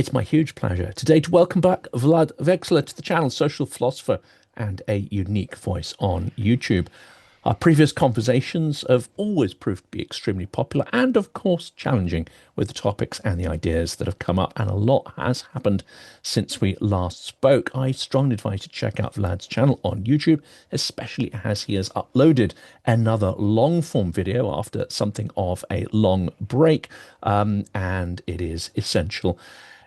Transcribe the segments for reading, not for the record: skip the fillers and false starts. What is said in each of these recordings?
It's my huge pleasure today to welcome back Vlad Vexler to the channel, social philosopher and a unique voice on YouTube. Our previous conversations have always proved to be extremely popular and, of course, challenging with the topics and the ideas that have come up, and a lot has happened since we last spoke. I strongly advise you to check out Vlad's channel on YouTube, especially as he has uploaded another long-form video after something of a long break, and it is essential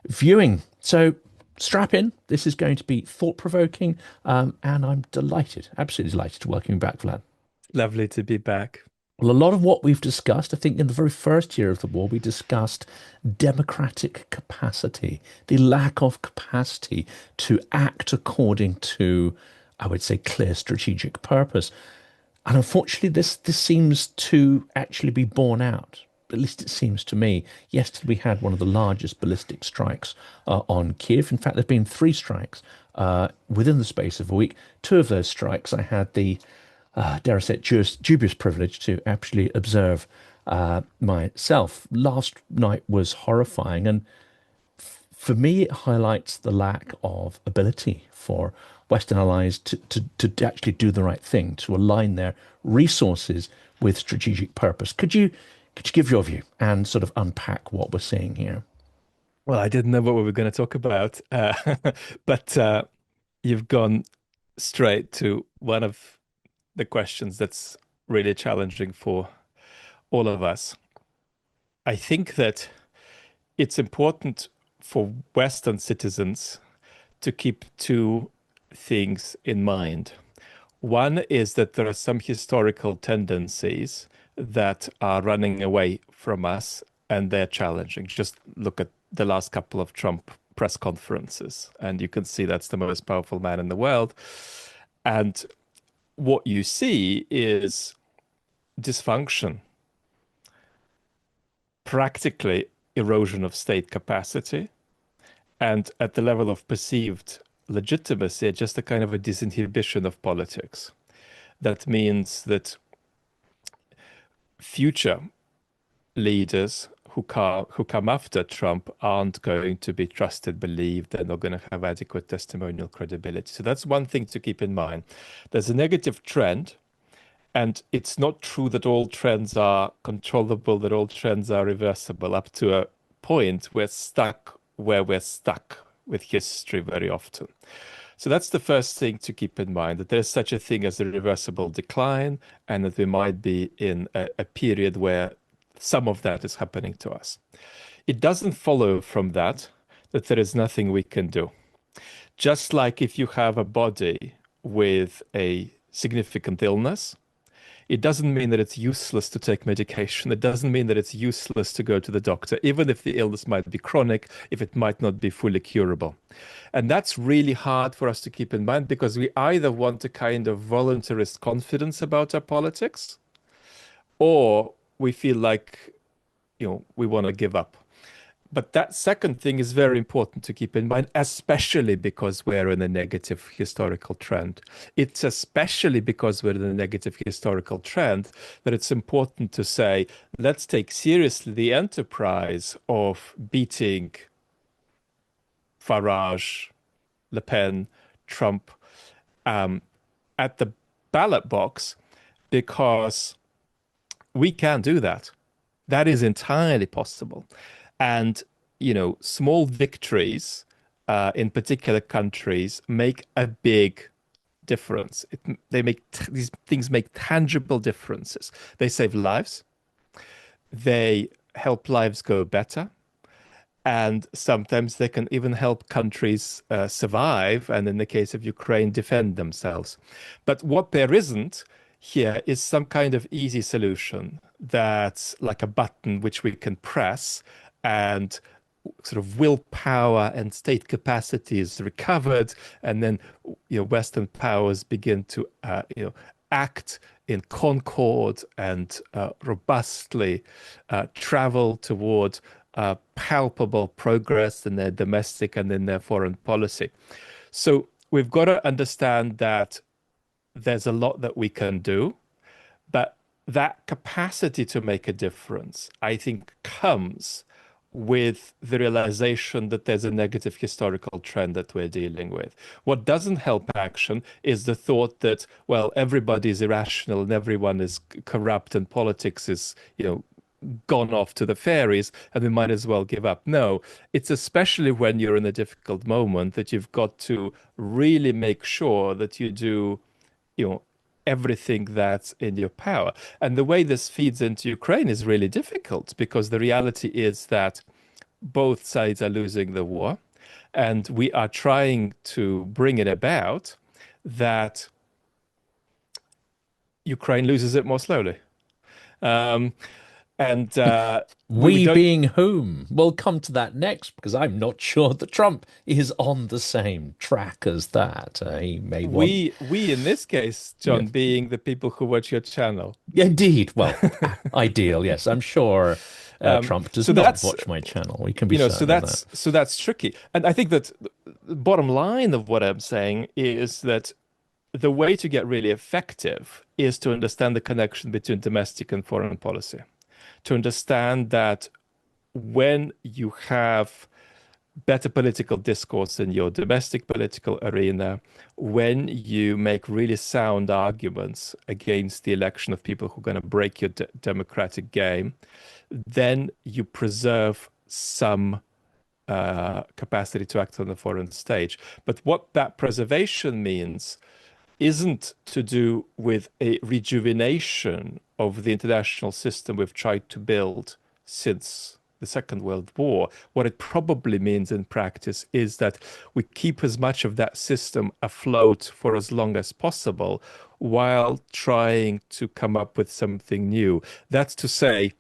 viewing. So strap in. This is going to be thought-provoking, and I'm delighted, absolutely delighted to welcome you back, Vlad. Lovely to be back. Well, a lot of what we've discussed, I think in the very first year of the war, we discussed democratic capacity, the lack of capacity to act according to, I would say, clear strategic purpose. And unfortunately, this seems to actually be borne out. At least it seems to me. Yesterday, we had one of the largest ballistic strikes on Kyiv. In fact, there have been three strikes within the space of a week. Two of those strikes, I had the dare I say it, dubious privilege to actually observe myself. Last night was horrifying, and for me, it highlights the lack of ability for Western allies to actually do the right thing, to align their resources with strategic purpose. Could you give your view and sort of unpack what we're seeing here? Well, I didn't know what we were going to talk about, but you've gone straight to one of the questions that's really challenging for all of us. I think that it's important for Western citizens to keep two things in mind. One is that there are some historical tendencies that are running away from us and they're challenging. Just look at the last couple of Trump press conferences, and you can see that's the most powerful man in the world. And what you see is dysfunction, practically erosion of state capacity, and at the level of perceived legitimacy, just a kind of a disinhibition of politics. That means that future leaders who come after Trump aren't going to be trusted, believed, they're not going to have adequate testimonial credibility. So that's one thing to keep in mind. There's a negative trend, and it's not true that all trends are controllable, that all trends are reversible. Up to a point, we're stuck where we're stuck with history very often. So that's the first thing to keep in mind, that there's such a thing as a reversible decline, and that we might be in a period where some of that is happening to us. It doesn't follow from that there is nothing we can do. Just like if you have a body with a significant illness, it doesn't mean that it's useless to take medication. It doesn't mean that it's useless to go to the doctor, even if the illness might be chronic, if it might not be fully curable. And that's really hard for us to keep in mind, because we either want a kind of voluntarist confidence about our politics, or we feel like, we want to give up. But that second thing is very important to keep in mind, especially because we're in a negative historical trend. It's especially because we're in a negative historical trend that it's important to say, let's take seriously the enterprise of beating Farage, Le Pen, Trump at the ballot box, because we can do that. That is entirely possible. And, small victories in particular countries make a big difference. These things make tangible differences. They save lives. They help lives go better. And sometimes they can even help countries survive, and in the case of Ukraine, defend themselves. But what there isn't here is some kind of easy solution that's like a button which we can press, and sort of willpower and state capacity is recovered, and then Western powers begin to act in concord and robustly travel toward palpable progress in their domestic and in their foreign policy. So we've got to understand that there's a lot that we can do, but that capacity to make a difference, I think, comes with the realization that there's a negative historical trend that we're dealing with. What doesn't help action is the thought that, well, everybody is irrational and everyone is corrupt and politics is, gone off to the fairies and we might as well give up. No, it's especially when you're in a difficult moment that you've got to really make sure that you do, you know, everything that's in your power. And the way this feeds into Ukraine is really difficult because the reality is that both sides are losing the war, and we are trying to bring it about that Ukraine loses it more slowly. Um, and we We don't. being whom? We'll come to that next because I'm not sure that Trump is on the same track as that. He may want. We in this case, Yeah. John, being the people who watch your channel. Indeed. Well, ideal, yes. I'm sure Trump does So not that's watch my channel. We can be certain of that. so that's tricky. And I think that the bottom line of what I'm saying is that the way to get really effective is to understand the connection between domestic and foreign policy. To understand that when you have better political discourse in your domestic political arena, when you make really sound arguments against the election of people who are going to break your democratic game, then you preserve some capacity to act on the foreign stage. But what that preservation means isn't to do with a rejuvenation of the international system we've tried to build since the Second World War. What it probably means in practice is that we keep as much of that system afloat for as long as possible while trying to come up with something new. That's to say,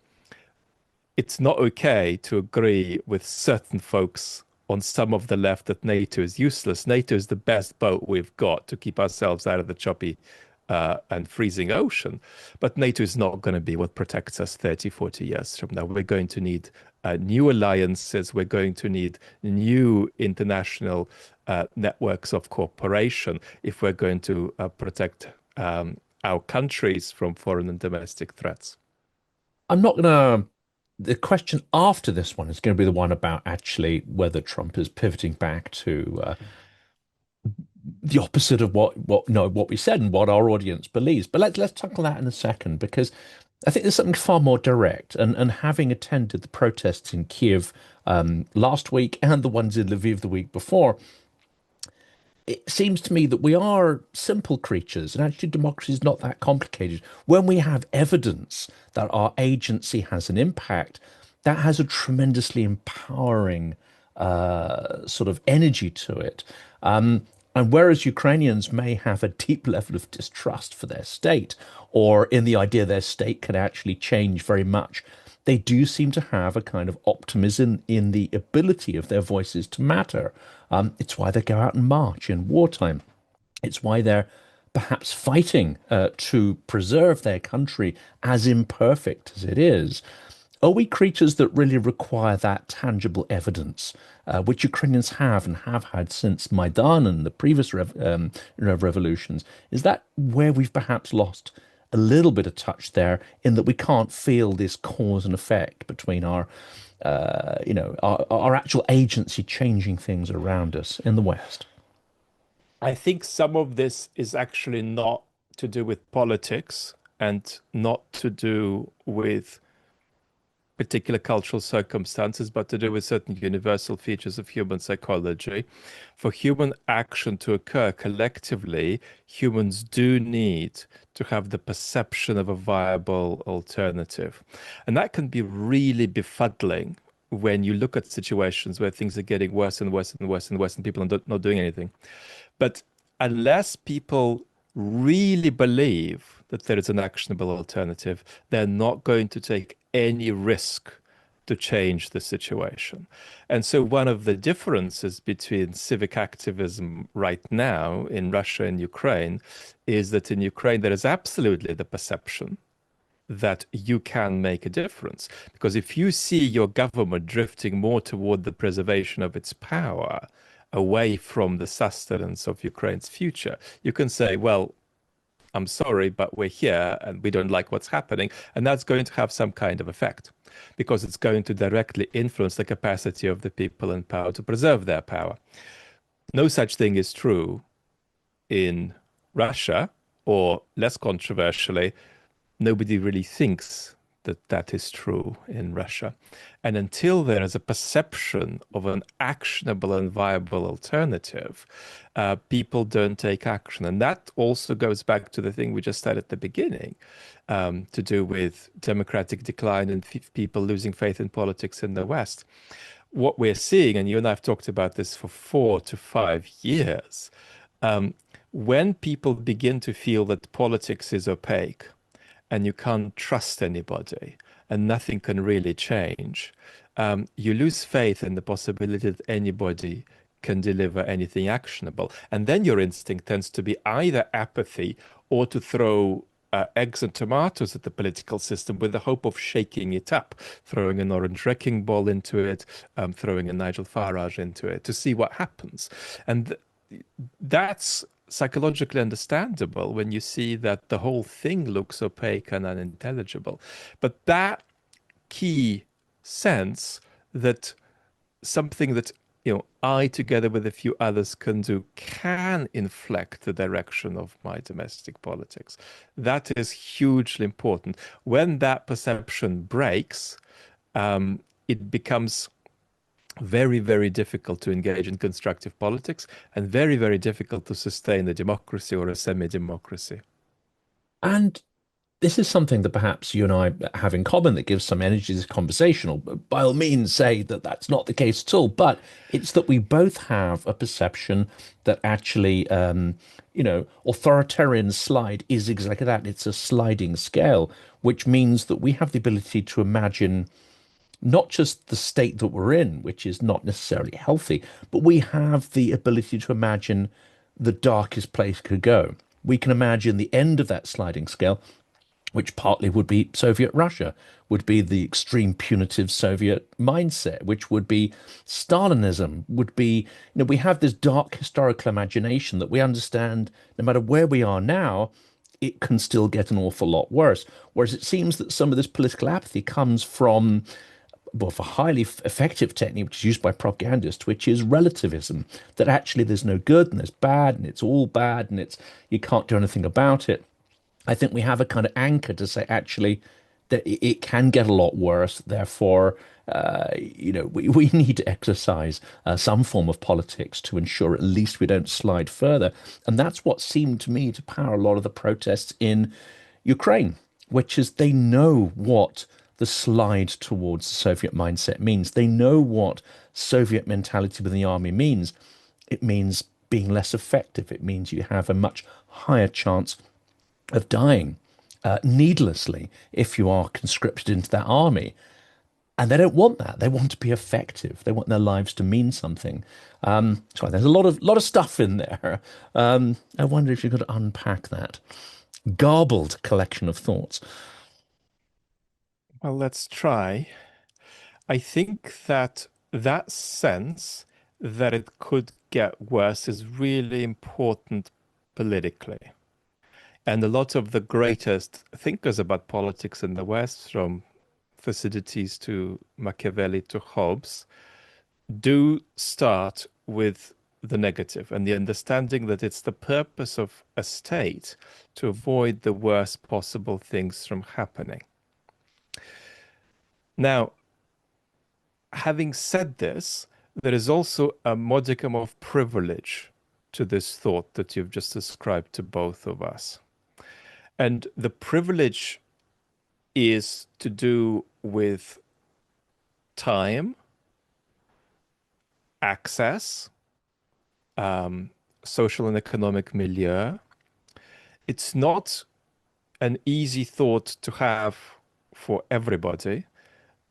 it's not okay to agree with certain folks on some of the left that NATO is useless. NATO is the best boat we've got to keep ourselves out of the choppy and freezing ocean. But NATO is not going to be what protects us 30, 40 years from now. We're going to need new alliances. We're going to need new international networks of cooperation if we're going to protect our countries from foreign and domestic threats. I'm not going to. The question after this one is going to be the one about actually whether Trump is pivoting back to the opposite of what we said and what our audience believes. But let's tackle that in a second because I think there's something far more direct. And having attended the protests in Kyiv last week and the ones in Lviv the week before, it seems to me that we are simple creatures, and actually democracy is not that complicated. When we have evidence that our agency has an impact, that has a tremendously empowering sort of energy to it. And whereas Ukrainians may have a deep level of distrust for their state, or in the idea their state can actually change very much, they do seem to have a kind of optimism in the ability of their voices to matter. It's why they go out and march in wartime. It's why they're perhaps fighting to preserve their country as imperfect as it is. Are we creatures that really require that tangible evidence, which Ukrainians have and have had since Maidan and the previous revolutions? Is that where we've perhaps lost a little bit of touch there, in that we can't feel this cause and effect between our actual agency changing things around us in the West? I think some of this is actually not to do with politics and not to do with particular cultural circumstances, but to do with certain universal features of human psychology. For human action to occur collectively, humans do need to have the perception of a viable alternative. And that can be really befuddling when you look at situations where things are getting worse and worse and worse and worse and people are not doing anything. But unless people really believe that there is an actionable alternative, they're not going to take any risk to change the situation. And so one of the differences between civic activism right now in Russia and Ukraine is that in Ukraine there is absolutely the perception that you can make a difference. Because if you see your government drifting more toward the preservation of its power, away from the sustenance of Ukraine's future, you can say, well, I'm sorry, but we're here and we don't like what's happening. And that's going to have some kind of effect because it's going to directly influence the capacity of the people in power to preserve their power. No such thing is true in Russia, or less controversially, nobody really thinks that that is true in Russia. And until there is a perception of an actionable and viable alternative, people don't take action. And that also goes back to the thing we just said at the beginning, to do with democratic decline and people losing faith in politics in the West. What we're seeing, and you and I have talked about this for 4 to 5 years, when people begin to feel that politics is opaque, and you can't trust anybody and nothing can really change, you lose faith in the possibility that anybody can deliver anything actionable. And then your instinct tends to be either apathy or to throw eggs and tomatoes at the political system with the hope of shaking it up, throwing an orange wrecking ball into it, throwing a Nigel Farage into it to see what happens. And that's psychologically understandable when you see that the whole thing looks opaque and unintelligible. But that key sense that something that I, together with a few others, can do can inflect the direction of my domestic politics. That is hugely important. When that perception breaks, it becomes very, very difficult to engage in constructive politics and very, very difficult to sustain a democracy or a semi-democracy. And this is something that perhaps you and I have in common that gives some energy to this conversation, or by all means say that that's not the case at all. But it's that we both have a perception that actually, authoritarian slide is exactly that. It's a sliding scale, which means that we have the ability to imagine not just the state that we're in, which is not necessarily healthy, but we have the ability to imagine the darkest place could go. We can imagine the end of that sliding scale, which partly would be Soviet Russia, would be the extreme punitive Soviet mindset, which would be Stalinism, would be, we have this dark historical imagination that we understand no matter where we are now, it can still get an awful lot worse. Whereas it seems that some of this political apathy comes from, well, a highly effective technique which is used by propagandists, which is relativism, that actually there's no good and there's bad and it's all bad and you can't do anything about it. I think we have a kind of anchor to say actually that it can get a lot worse. Therefore, we need to exercise some form of politics to ensure at least we don't slide further. And that's what seemed to me to power a lot of the protests in Ukraine, which is they know what the slide towards the Soviet mindset means. They know what Soviet mentality within the army means. It means being less effective. It means you have a much higher chance of dying needlessly if you are conscripted into that army. And they don't want that. They want to be effective. They want their lives to mean something. So there's a lot of stuff in there. I wonder if you could unpack that garbled collection of thoughts. Well, let's try. I think that that sense that it could get worse is really important politically. And a lot of the greatest thinkers about politics in the West, from Thucydides to Machiavelli to Hobbes, do start with the negative and the understanding that it's the purpose of a state to avoid the worst possible things from happening. Now, having said this, there is also a modicum of privilege to this thought that you've just ascribed to both of us. And the privilege is to do with time, access, social and economic milieu. It's not an easy thought to have for everybody.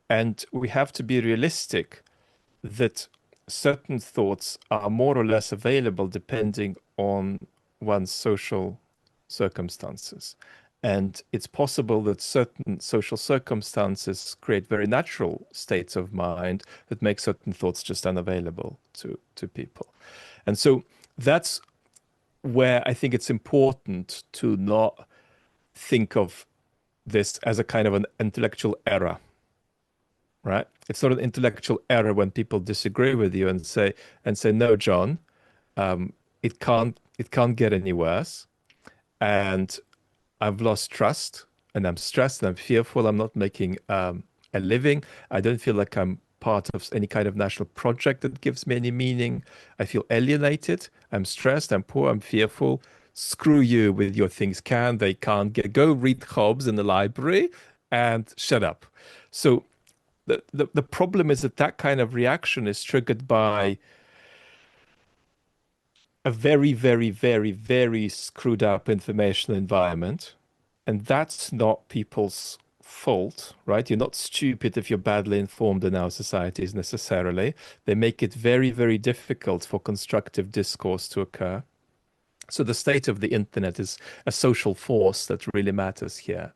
And we have to be realistic that certain thoughts are more or less available depending on one's social circumstances. And it's possible that certain social circumstances create very natural states of mind that make certain thoughts just unavailable to people. And so that's where I think it's important to not think of this as a kind of an intellectual error, right? It's not an intellectual error when people disagree with you and say, no, John, it can't get any worse. And I've lost trust and I'm stressed and I'm fearful. I'm not making a living. I don't feel like I'm part of any kind of national project that gives me any meaning. I feel alienated. I'm stressed. I'm poor. I'm fearful. Screw you with your things can, they can't get. Go read Hobbes in the library and shut up. So the problem is that that kind of reaction is triggered by a very, very, very, very screwed up information environment. And that's not people's fault, right? You're not stupid if you're badly informed in our societies necessarily. They make it very, very difficult for constructive discourse to occur. So the state of the internet is a social force that really matters here.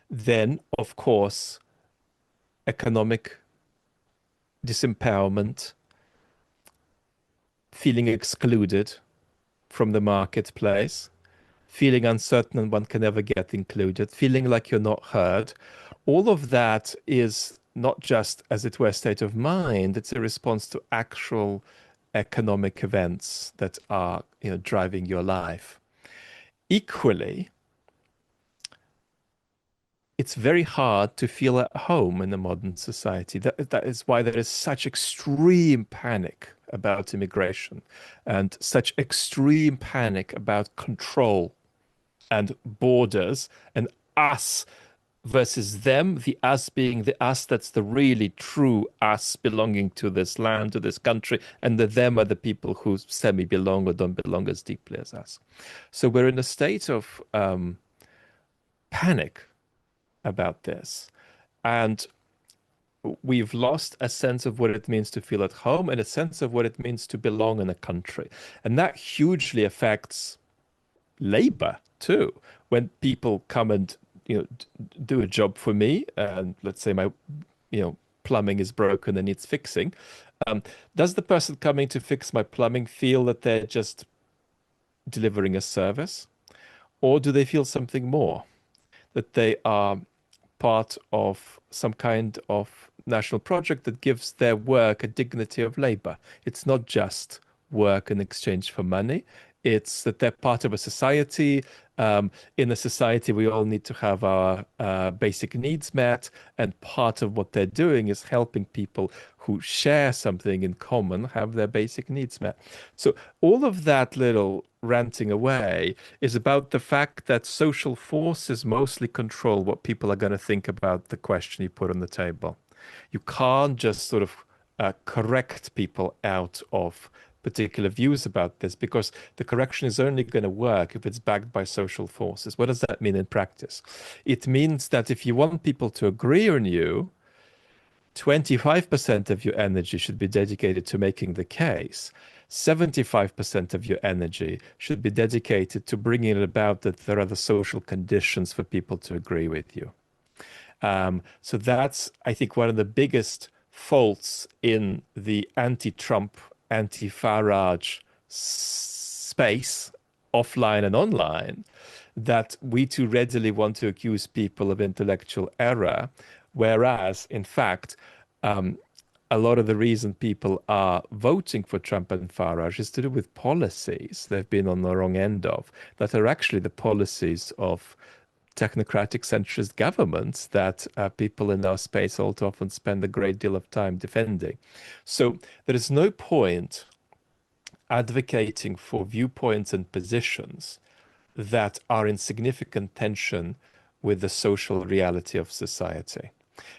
Then, of course, economic disempowerment, feeling excluded from the marketplace, feeling uncertain and one can never get included, feeling like you're not heard. All of that is not just, as it were, a state of mind, it's a response to actual economic events that are, driving your life. Equally, it's very hard to feel at home in a modern society. That is why there is such extreme panic about immigration and such extreme panic about control and borders and us versus them, the us being the us that's the really true us belonging to this land, to this country, and the them are the people who semi-belong or don't belong as deeply as us. So we're in a state of panic about this. And we've lost a sense of what it means to feel at home and a sense of what it means to belong in a country. And that hugely affects labor too. When people come and do a job for me, and let's say my plumbing is broken and needs fixing, does the person coming to fix my plumbing feel that they're just delivering a service, or do they feel something more, that they are part of some kind of national project that gives their work a dignity of labor? It's not just work in exchange for money. It's that they're part of a society. In a society, we all need to have our basic needs met. And part of what they're doing is helping people who share something in common have their basic needs met. So all of that little ranting away is about the fact that social forces mostly control what people are going to think about the question you put on the table. You can't just sort of correct people out of particular views about this, because the correction is only going to work if it's backed by social forces. What does that mean in practice? It means that if you want people to agree on you, 25% of your energy should be dedicated to making the case. 75% of your energy should be dedicated to bringing it about that there are the social conditions for people to agree with you. So that's, I think, one of the biggest faults in the anti-Trump, anti-Farage space, offline and online, that we too readily want to accuse people of intellectual error, whereas, in fact, a lot of the reason people are voting for Trump and Farage is to do with policies they've been on the wrong end of, that are actually the policies of technocratic centrist governments that people in our space all too often spend a great deal of time defending. So there is no point advocating for viewpoints and positions that are in significant tension with the social reality of society.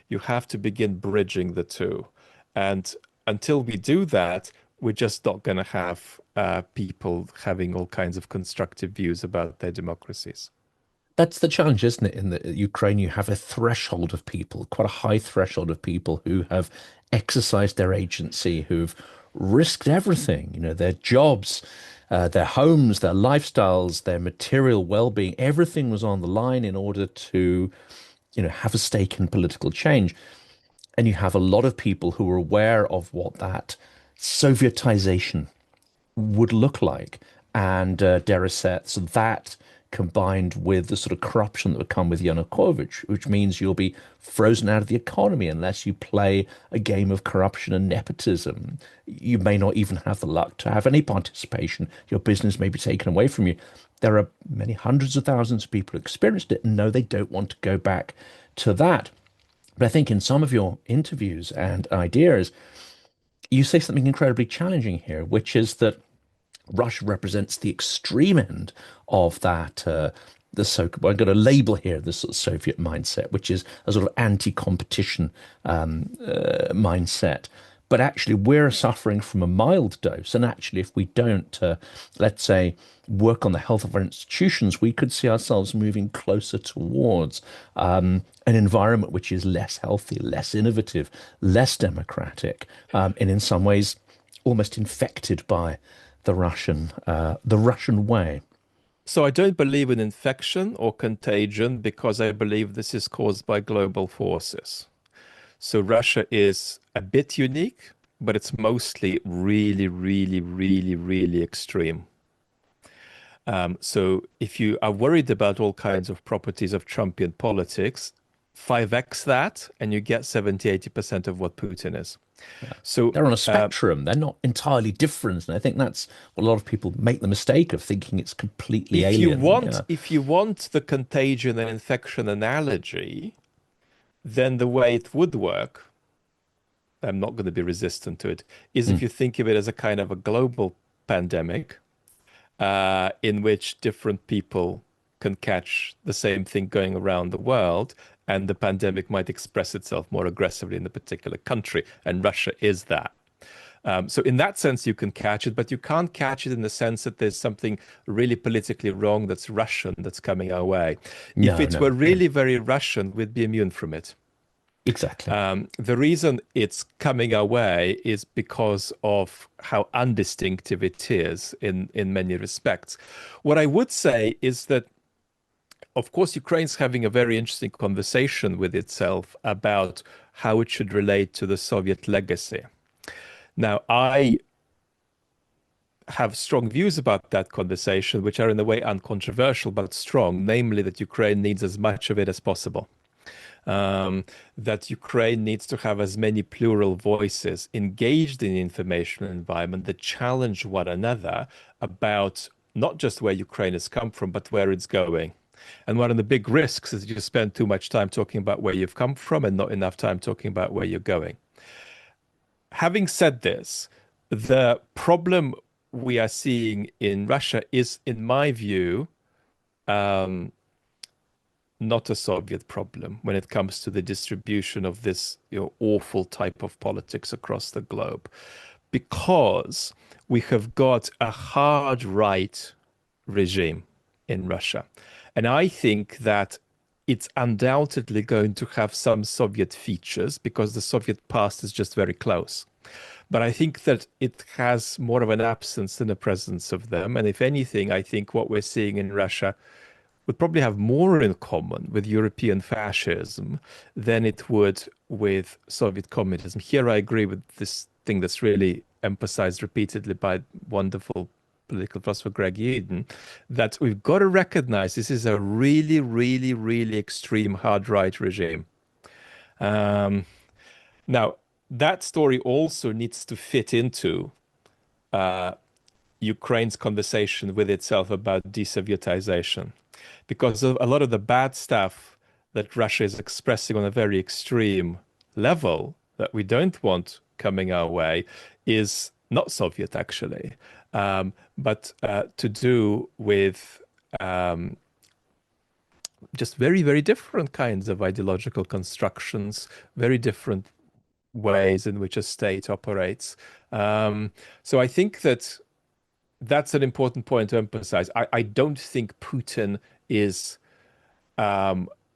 You have to begin bridging the two. And until we do that, we're just not going to have people having all kinds of constructive views about their democracies. That's the challenge, isn't it? In the Ukraine, you have a threshold of people, quite a high threshold of people who have exercised their agency, who've risked everything, their jobs, their homes, their lifestyles, their material well-being. Everything was on the line in order to, have a stake in political change. And you have a lot of people who are aware of what that Sovietization would look like. and Dereset. So that combined with the sort of corruption that would come with Yanukovych, which means you'll be frozen out of the economy unless you play a game of corruption and nepotism. You may not even have the luck to have any participation. Your business may be taken away from you. There are many hundreds of thousands of people who experienced it and know they don't want to go back to that. But I think in some of your interviews and ideas, you say something incredibly challenging here, which is that Russia represents the extreme end of that, the so-called, I'm going to label here this sort of Soviet mindset, which is a sort of anti-competition mindset. But actually, we're suffering from a mild dose. And actually, if we don't, let's say, work on the health of our institutions, we could see ourselves moving closer towards an environment which is less healthy, less innovative, less democratic, and in some ways almost infected by the Russian way. So I don't believe in infection or contagion because I believe this is caused by global forces. So Russia is a bit unique, but it's mostly really, really, really, really extreme. So if you are worried about all kinds of properties of Trumpian politics, 5x that, and you get 70, 80% of what Putin is. So They're on a spectrum. They're not entirely different. And I think that's what a lot of people make the mistake of thinking it's completely alien. Yeah. if you want the contagion and infection analogy, then the way it would work, I'm not going to be resistant to it, is if you think of it as a kind of a global pandemic in which different people can catch the same thing going around the world, and the pandemic might express itself more aggressively in a particular country, and Russia is that. So in that sense, you can catch it, but you can't catch it in the sense that there's something really politically wrong that's Russian that's coming our way. If No, it no, were really very Russian, we'd be immune from it. exactly. The reason it's coming our way is because of how undistinctive it is in many respects. What I would say is that, of course, Ukraine's having a very interesting conversation with itself about how it should relate to the Soviet legacy. Now, I have strong views about that conversation, which are in a way uncontroversial but strong, namely that Ukraine needs as much of it as possible. That Ukraine needs to have as many plural voices engaged in the information environment that challenge one another about not just where Ukraine has come from, but where it's going. And one of the big risks is you spend too much time talking about where you've come from and not enough time talking about where you're going. Having said this, the problem we are seeing in Russia is, in my view, not a Soviet problem when it comes to the distribution of this, awful type of politics across the globe, because we have got a hard right regime in Russia. And I think that it's undoubtedly going to have some Soviet features because the Soviet past is just very close. But I think that it has more of an absence than a presence of them. And if anything, I think what we're seeing in Russia would probably have more in common with European fascism than it would with Soviet communism. Here I agree with this thing that's really emphasized repeatedly by wonderful political philosopher Greg Eden, that we've got to recognize this is a really, really, really extreme hard right regime. Now, that story also needs to fit into Ukraine's conversation with itself about desovietization, because a lot of the bad stuff that Russia is expressing on a very extreme level that we don't want coming our way is not Soviet, actually, but to do with just very, very different kinds of ideological constructions, very different ways in which a state operates. So I think that that's an important point to emphasize. I don't think Putin is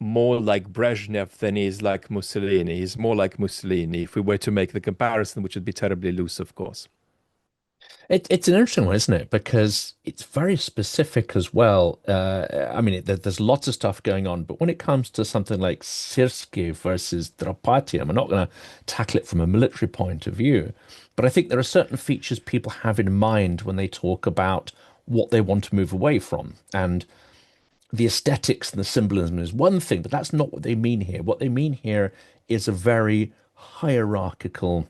more like Brezhnev than he is like Mussolini. He's more like Mussolini if we were to make the comparison, which would be terribly loose, of course. It's an interesting one, isn't it? Because it's very specific as well. I mean, there's lots of stuff going on, but when it comes to something like Serhiy versus Drapati, I'm not going to tackle it from a military point of view, but I think there are certain features people have in mind when they talk about what they want to move away from. And the aesthetics and the symbolism is one thing, but that's not what they mean here. What they mean here is a very hierarchical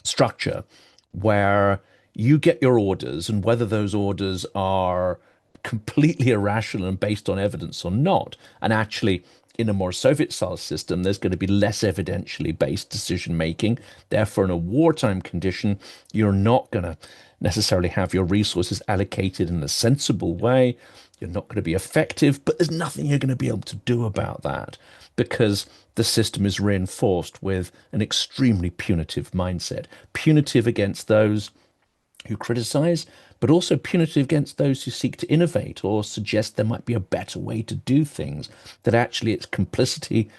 structure where you get your orders, and whether those orders are completely irrational and based on evidence or not. And actually, in a more Soviet style system, there's going to be less evidentially based decision making. Therefore, in a wartime condition, you're not going to necessarily have your resources allocated in a sensible way. You're not going to be effective, but there's nothing you're going to be able to do about that because the system is reinforced with an extremely punitive mindset. Punitive against those who criticize, but also punitive against those who seek to innovate or suggest there might be a better way to do things, that actually it's complicity,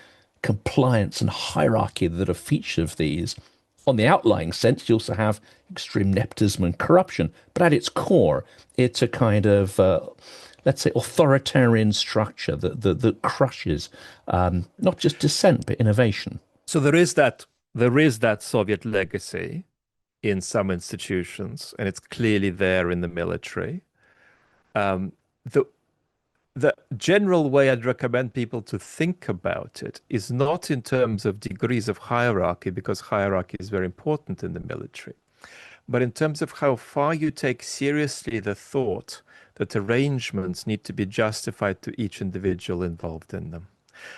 compliance, and hierarchy that are features of these. On the outlying sense, you also have extreme nepotism and corruption, but at its core, it's a kind of let's say, authoritarian structure that crushes not just dissent but innovation. So there is that Soviet legacy in some institutions, and it's clearly there in the military. The the general way I'd recommend people to think about it is not in terms of degrees of hierarchy, because hierarchy is very important in the military, but in terms of how far you take seriously the thought that arrangements need to be justified to each individual involved in them.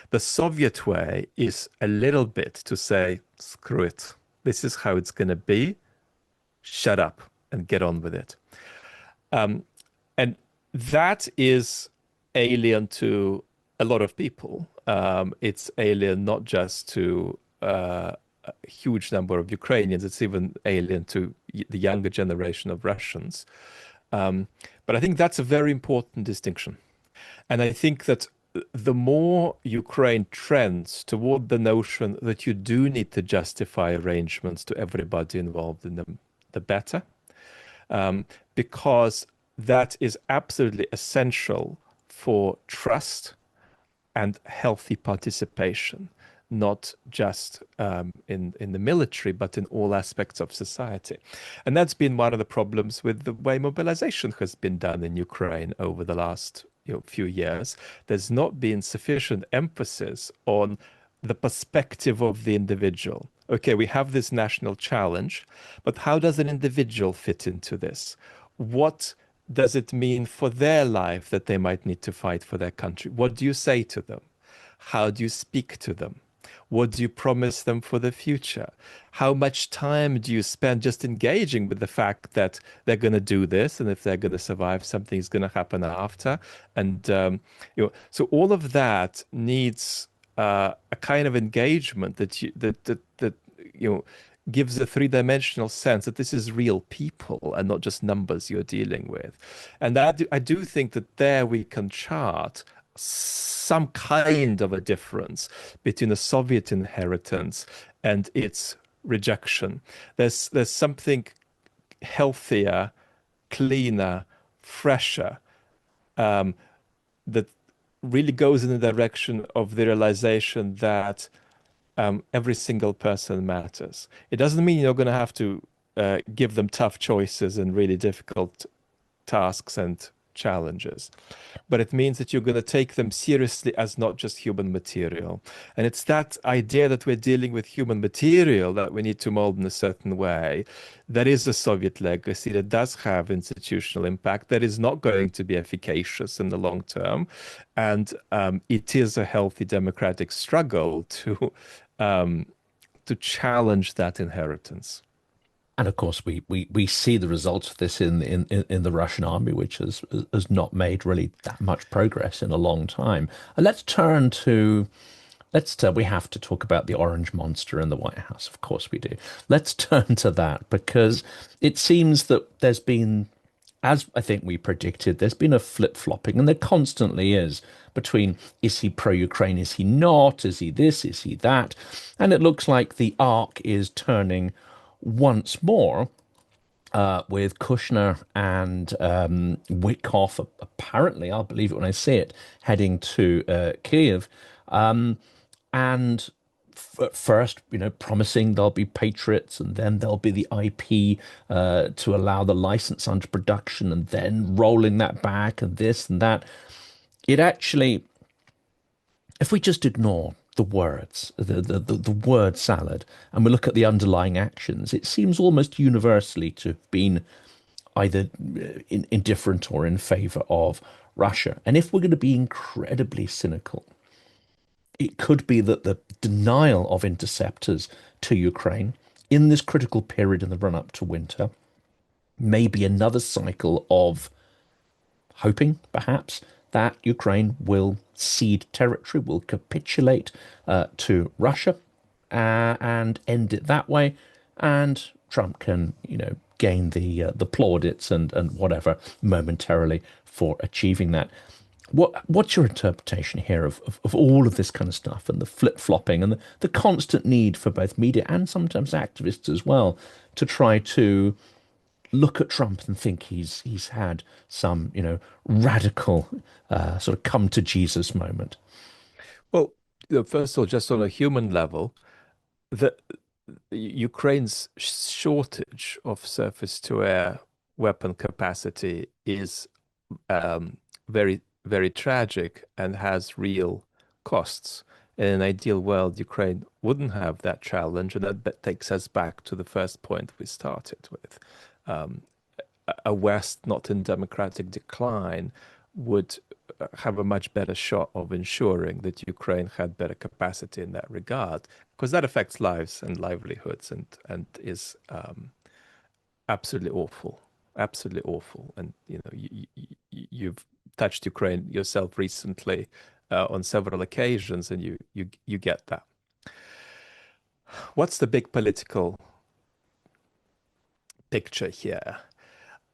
The Soviet way is a little bit to say, screw it. This is how it's going to be. Shut up and get on with it. And that is alien to a lot of people. It's alien not just to a huge number of Ukrainians, it's even alien to the younger generation of Russians. But I think that's a very important distinction. And I think that the more Ukraine trends toward the notion that you do need to justify arrangements to everybody involved in them, the better, because that is absolutely essential for trust and healthy participation, not just in the military, but in all aspects of society. And that's been one of the problems with the way mobilization has been done in Ukraine over the last few years. There's not been sufficient emphasis on the perspective of the individual. Okay, we have this national challenge, but how does an individual fit into this? What does it mean for their life that they might need to fight for their country? What do you say to them? How do you speak to them? What do you promise them for the future? How much time do you spend just engaging with the fact that they're going to do this, and if they're going to survive, something's going to happen after? And so all of that needs a kind of engagement that gives a three-dimensional sense that this is real people and not just numbers you're dealing with. And I do think that there we can chart some kind of a difference between the Soviet inheritance and its rejection. There's something healthier, cleaner, fresher, that really goes in the direction of the realization that every single person matters. It doesn't mean you're going to have to give them tough choices and really difficult tasks and challenges, but it means that you're going to take them seriously as not just human material. And it's that idea that we're dealing with human material that we need to mold in a certain way. That is a Soviet legacy that does have institutional impact, that is not going to be efficacious in the long term. And it is a healthy democratic struggle to challenge that inheritance. And of course, we see the results of this in the Russian army, which has not made really that much progress in a long time. And we have to talk about the orange monster in the White House. Of course we do. Let's turn to that, because it seems that there's been, as I think we predicted, there's been a flip-flopping, and there constantly is, between is he pro-Ukraine, is he not, is he this, is he that? And it looks like the arc is turning once more, with Kushner and Witkoff, apparently, I'll believe it when I see it, heading to Kyiv. And first, promising there'll be Patriots, and then there'll be the IP to allow the license under production, and then rolling that back, and this and that. It actually, if we just ignore the words, the word salad, and we look at the underlying actions, it seems almost universally to have been either indifferent or in favor of Russia. And if we're going to be incredibly cynical, it could be that the denial of interceptors to Ukraine in this critical period in the run up to winter may be another cycle of hoping, perhaps, that Ukraine will cede territory, will capitulate to Russia and end it that way. And Trump can, gain the plaudits and whatever momentarily for achieving that. What's your interpretation here of all of this kind of stuff and the flip-flopping and the constant need for both media and sometimes activists as well to try to look at Trump and think he's had some, radical sort of come to Jesus moment? Well, first of all, just on a human level, the Ukraine's shortage of surface-to-air weapon capacity is very, very tragic and has real costs. In an ideal world, Ukraine wouldn't have that challenge, and that takes us back to the first point we started with. A West not in democratic decline would have a much better shot of ensuring that Ukraine had better capacity in that regard, because that affects lives and livelihoods and is absolutely awful, absolutely awful. And you've touched Ukraine yourself recently on several occasions, and you get that. What's the big political picture here?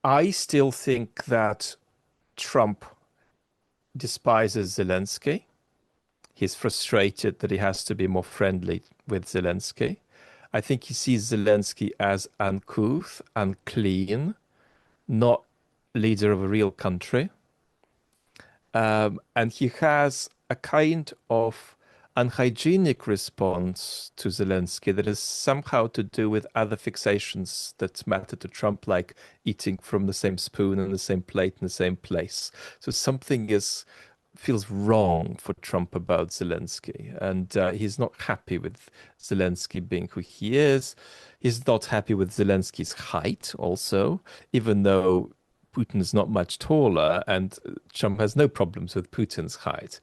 I still think that Trump despises Zelenskyy. He's frustrated that he has to be more friendly with Zelenskyy. I think he sees Zelenskyy as uncouth, unclean, not leader of a real country. And he has a kind of unhygienic response to Zelenskyy that is somehow to do with other fixations that matter to Trump, like eating from the same spoon and the same plate in the same place. So something feels wrong for Trump about Zelenskyy, and he's not happy with Zelenskyy being who he is. He's not happy with Zelenskyy's height also, even though Putin is not much taller, and Trump has no problems with Putin's height.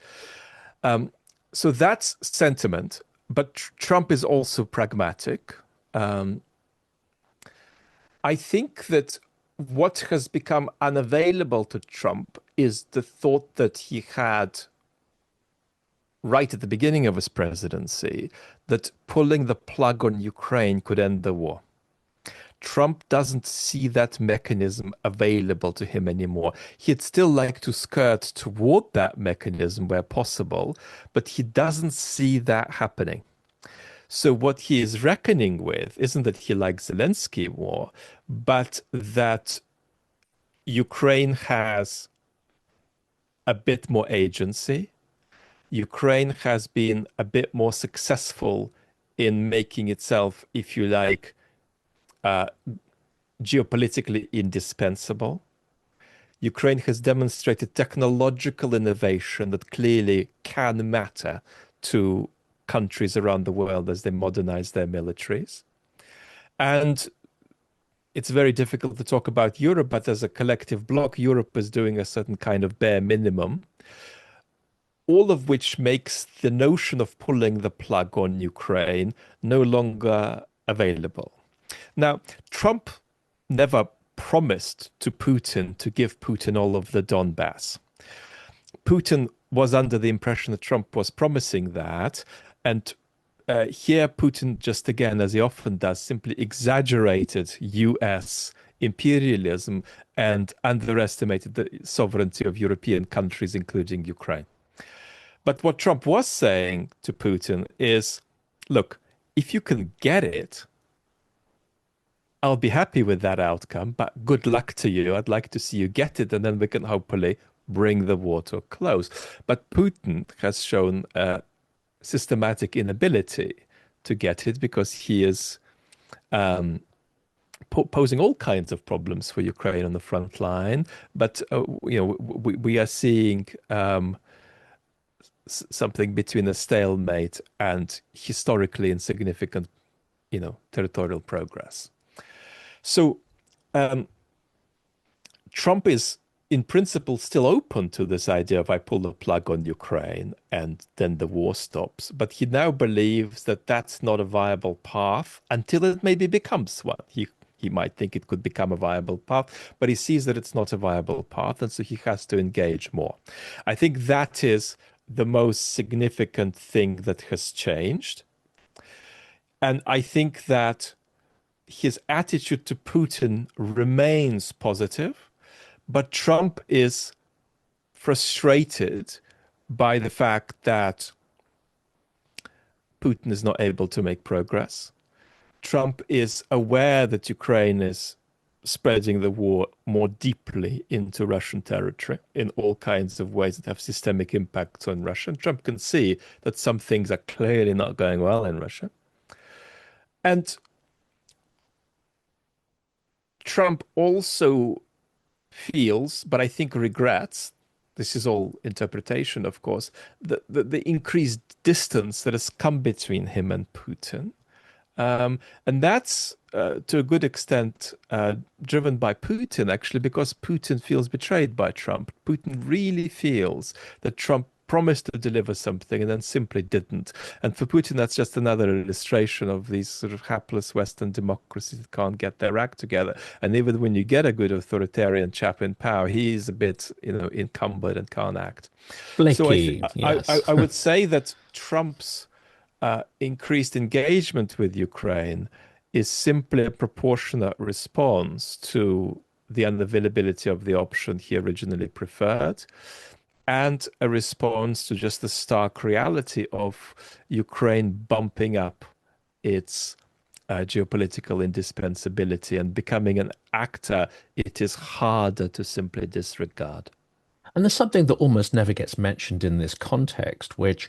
So that's sentiment, but Trump is also pragmatic. I think that what has become unavailable to Trump is the thought that he had right at the beginning of his presidency, that pulling the plug on Ukraine could end the war. Trump doesn't see that mechanism available to him anymore. He'd still like to skirt toward that mechanism where possible, but he doesn't see that happening. So what he is reckoning with isn't that he likes Zelenskyy more, but that Ukraine has a bit more agency. Ukraine has been a bit more successful in making itself, if you like, geopolitically indispensable. Ukraine has demonstrated technological innovation that clearly can matter to countries around the world as they modernize their militaries. And it's very difficult to talk about Europe, but as a collective bloc, Europe is doing a certain kind of bare minimum, all of which makes the notion of pulling the plug on Ukraine no longer available. Now, Trump never promised to Putin to give Putin all of the Donbass. Putin was under the impression that Trump was promising that. And here Putin, just again, as he often does, simply exaggerated US imperialism and underestimated the sovereignty of European countries, including Ukraine. But what Trump was saying to Putin is, look, if you can get it, I'll be happy with that outcome, but good luck to you. I'd like to see you get it, and then we can hopefully bring the war to a close. But Putin has shown a systematic inability to get it because he is posing all kinds of problems for Ukraine on the front line. But we are seeing something between a stalemate and historically insignificant, territorial progress. So Trump is, in principle, still open to this idea of I pull the plug on Ukraine and then the war stops. But he now believes that that's not a viable path until it maybe becomes one. He might think it could become a viable path, but he sees that it's not a viable path, and so he has to engage more. I think that is the most significant thing that has changed. And I think that his attitude to Putin remains positive, but Trump is frustrated by the fact that Putin is not able to make progress. Trump is aware that Ukraine is spreading the war more deeply into Russian territory in all kinds of ways that have systemic impacts on Russia. And Trump can see that some things are clearly not going well in Russia. And Trump also feels, but I think regrets, this is all interpretation, of course, the increased distance that has come between him and Putin. And that's to a good extent driven by Putin, actually, because Putin feels betrayed by Trump. Putin really feels that Trump promised to deliver something and then simply didn't. And for Putin, that's just another illustration of these sort of hapless Western democracies that can't get their act together. And even when you get a good authoritarian chap in power, he's a bit, encumbered and can't act. Flaky, So yes. I would say that Trump's increased engagement with Ukraine is simply a proportionate response to the unavailability of the option he originally preferred, and a response to just the stark reality of Ukraine bumping up its geopolitical indispensability and becoming an actor it is harder to simply disregard. And there's something that almost never gets mentioned in this context, which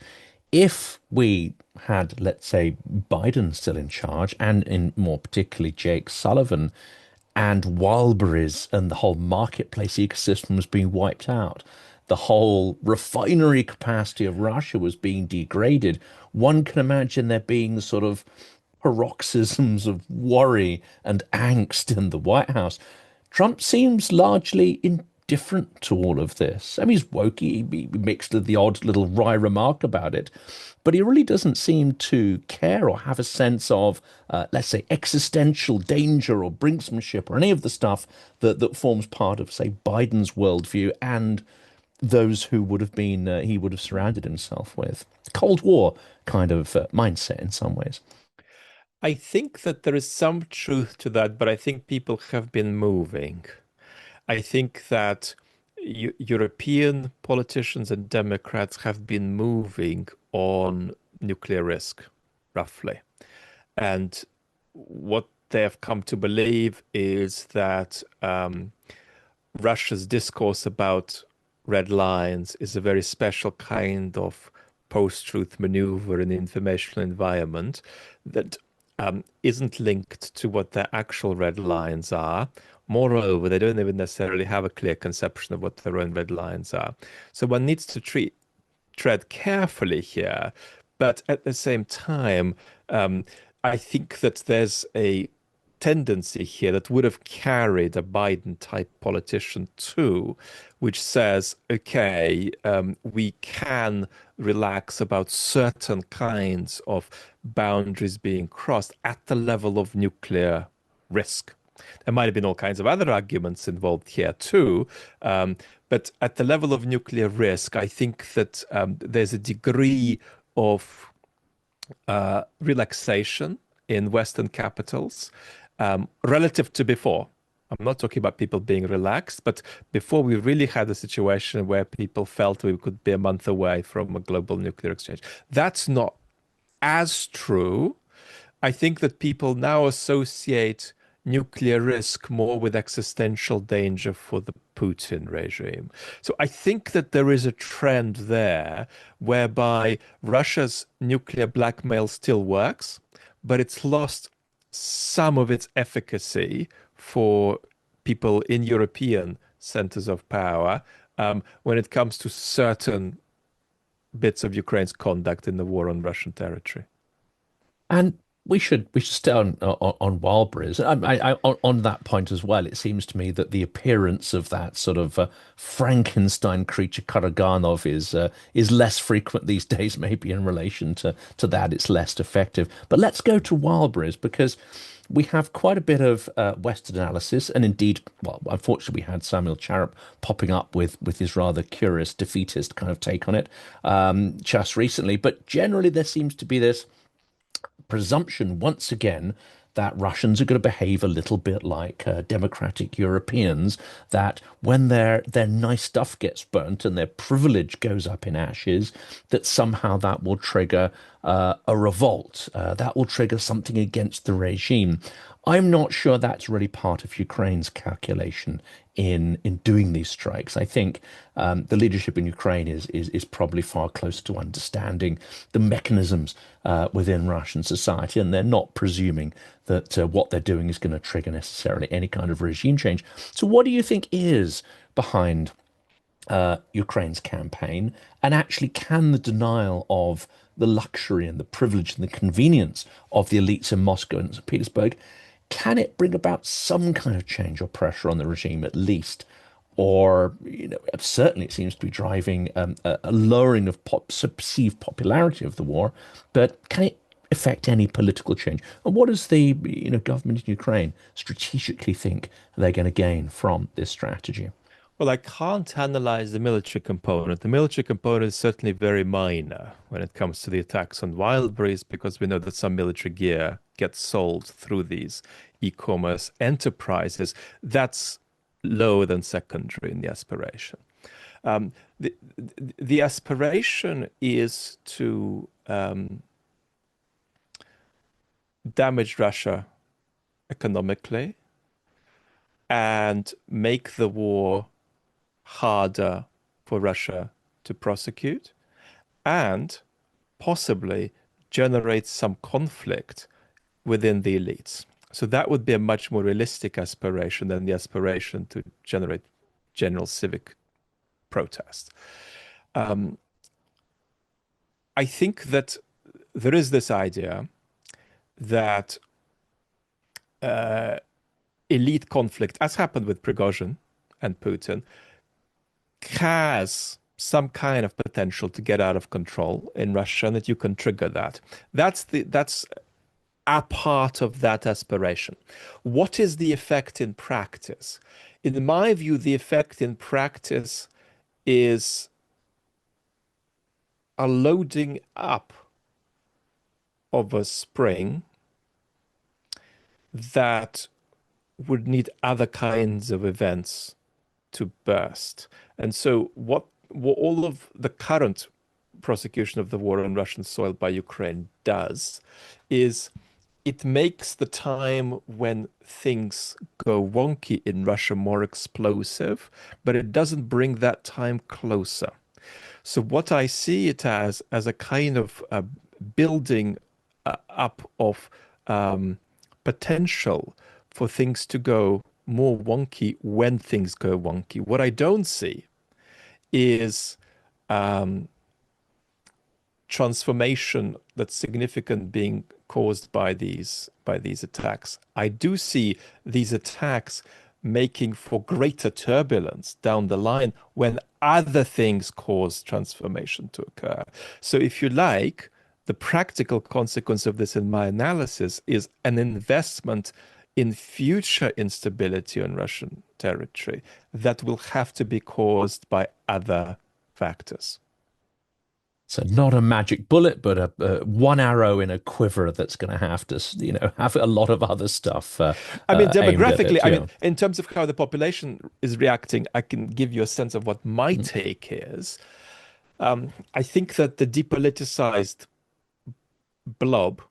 if we had, let's say, Biden still in charge, and in more particularly Jake Sullivan, and Wildberries and the whole marketplace ecosystem was being wiped out, the whole refinery capacity of Russia was being degraded, one can imagine there being sort of paroxysms of worry and angst in the White House. Trump seems largely indifferent to all of this. I mean, he's woke, he mixed the odd little wry remark about it, but he really doesn't seem to care or have a sense of, let's say, existential danger or brinksmanship or any of the stuff that forms part of, say, Biden's worldview and those who would have been he would have surrounded himself with. Cold War kind of mindset in some ways. I think that there is some truth to that, but I think people have been moving. I think that European politicians and Democrats have been moving on nuclear risk, roughly. And what they have come to believe is that Russia's discourse about red lines is a very special kind of post-truth maneuver in the informational environment that isn't linked to what their actual red lines are. Moreover, they don't even necessarily have a clear conception of what their own red lines are. So one needs to tread carefully here, but at the same time, I think that there's a tendency here that would have carried a Biden-type politician too, which says, okay, we can relax about certain kinds of boundaries being crossed at the level of nuclear risk. There might have been all kinds of other arguments involved here too, but at the level of nuclear risk, I think that there's a degree of relaxation in Western capitals relative to before. I'm not talking about people being relaxed, but before we really had a situation where people felt we could be a month away from a global nuclear exchange. That's not as true. I think that people now associate nuclear risk, more with existential danger for the Putin regime. So I think that there is a trend there whereby Russia's nuclear blackmail still works, but it's lost some of its efficacy for people in European centers of power when it comes to certain bits of Ukraine's conduct in the war on Russian territory. And we should stay on Wildberries. On that point as well, it seems to me that the appearance of that sort of Frankenstein creature Karaganov is less frequent these days. Maybe in relation to that, it's less effective. But let's go to Wildberries because we have quite a bit of Western analysis, and indeed, well, unfortunately, we had Samuel Charap popping up with his rather curious defeatist kind of take on it just recently. But generally, there seems to be this presumption once again that Russians are going to behave a little bit like democratic Europeans, that when their nice stuff gets burnt and their privilege goes up in ashes, that somehow that will trigger a revolt, that will trigger something against the regime. I'm not sure that's really part of Ukraine's calculation in doing these strikes. I think the leadership in Ukraine is probably far closer to understanding the mechanisms within Russian society, and they're not presuming that what they're doing is going to trigger necessarily any kind of regime change. So, what do you think is behind Ukraine's campaign, and actually can the denial of the luxury and the privilege and the convenience of the elites in Moscow and St. Petersburg, can it bring about some kind of change or pressure on the regime at least? Or, certainly it seems to be driving a lowering of perceived popularity of the war, but can it affect any political change? And what does the government in Ukraine strategically think they're going to gain from this strategy? Well, I can't analyze the military component. The military component is certainly very minor when it comes to the attacks on Wildberries, because we know that some military gear gets sold through these e-commerce enterprises. That's lower than secondary in the aspiration. Um, the, the aspiration is to damage Russia economically and make the war harder for Russia to prosecute, and possibly generate some conflict within the elites. So that would be a much more realistic aspiration than the aspiration to generate general civic protest. Um, I think that there is this idea that elite conflict, as happened with Prigozhin and Putin, has some kind of potential to get out of control in Russia, and that you can trigger that. That's a part of that aspiration. What is the effect in practice? In my view, the effect in practice is a loading up of a spring that would need other kinds of events to burst. And so what all of the current prosecution of the war on Russian soil by Ukraine does is it makes the time when things go wonky in Russia more explosive, but it doesn't bring that time closer. So what I see it as a kind of building up of potential for things to go more wonky when things go wonky. What I don't see is transformation that's significant being caused by these attacks. I do see these attacks making for greater turbulence down the line when other things cause transformation to occur. So if you like, the practical consequence of this in my analysis is an investment in future instability on Russian territory that will have to be caused by other factors. So not a magic bullet, but a one arrow in a quiver that's going to have to, have a lot of other stuff I mean, aimed at demographically, it. I mean, in terms of how the population is reacting, I can give you a sense of what my take is. I think that the depoliticized blob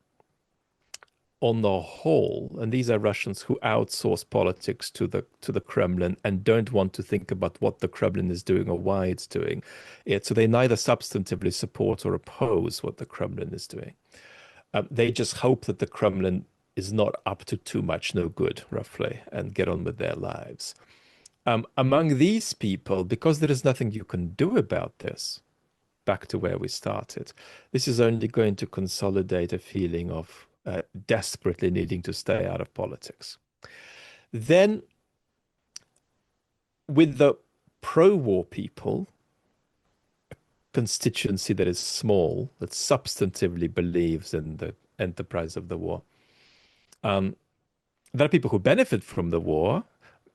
on the whole, and these are Russians who outsource politics to the Kremlin and don't want to think about what the Kremlin is doing or why it's doing it. So they neither substantively support or oppose what the Kremlin is doing. They just hope that the Kremlin is not up to too much no good, roughly, and get on with their lives. Among these people, because there is nothing you can do about this, back to where we started, this is only going to consolidate a feeling of desperately needing to stay out of politics. Then, with the pro-war people, a constituency that is small, that substantively believes in the enterprise of the war, there are people who benefit from the war,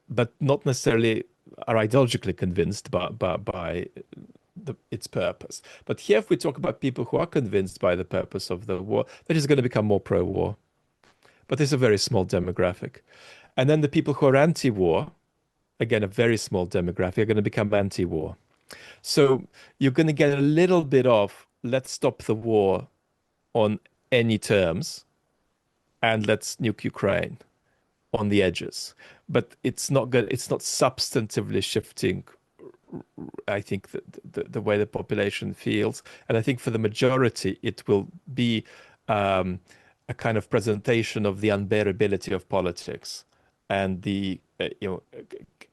but not necessarily are ideologically convinced by its purpose. But here, if we talk about people who are convinced by the purpose of the war, they're just going to become more pro-war. But it's a very small demographic. And then the people who are anti-war, again, a very small demographic, are going to become anti-war. So you're going to get a little bit of let's stop the war on any terms and let's nuke Ukraine on the edges. But it's not good. It's not substantively shifting, I think, the way the population feels. And I think for the majority, it will be a kind of presentation of the unbearability of politics and the